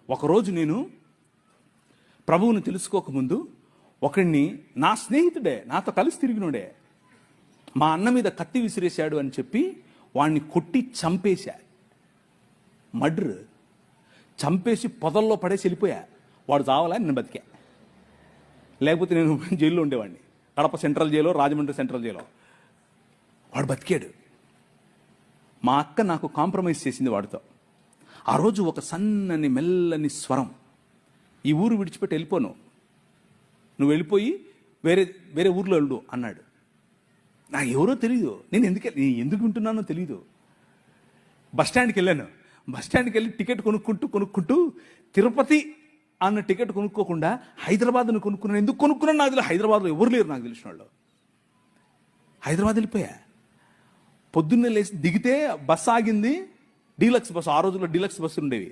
ఒకరోజు నేను ప్రభువుని తెలుసుకోకముందు ఒకడిని, నా స్నేహితుడే, నాతో కలిసి తిరిగినోడే, మా అన్న మీద కత్తి విసిరేశాడు అని చెప్పి వాడిని కొట్టి చంపేశా. మర్డర్ చంపేసి పొదల్లో పడేసి వెళ్ళిపోయా. వాడు చావాలా, నేను బతికా. లేకపోతే నేను జైల్లో ఉండేవాడిని. Kadapa central Xylo, Rajahmundry central Xylo. వాడు బతికాడు. మా అక్క నాకు కాంప్రమైజ్ చేసింది వాడితో. ఆ రోజు ఒక సన్నని మెల్లని స్వరం, ఈ ఊరు విడిచిపెట్టి వెళ్ళిపోను, నువ్వు వెళ్ళిపోయి వేరే వేరే ఊర్లో వెళ్ళు అన్నాడు. నాకు ఎవరో తెలియదు, నేను ఎందుకు వింటున్నానో తెలియదు. బస్టాండ్కి వెళ్ళాను. బస్టాండ్కి వెళ్ళి టికెట్ కొనుక్కుంటూ తిరుపతి అన్న టికెట్ కొనుక్కోకుండా హైదరాబాద్ను కొనుక్కున్నాను. ఎందుకు కొనుక్కున్నాను నాకు తెలియదు. హైదరాబాద్లో ఎవరు లేరు నాకు తెలిసిన వాళ్ళు. హైదరాబాద్ వెళ్ళిపోయా. పొద్దున్నే లేచి దిగితే బస్సు ఆగింది, డీలక్స్ బస్సు. ఆ రోజుల్లో డీలక్స్ బస్సు ఉండేవి.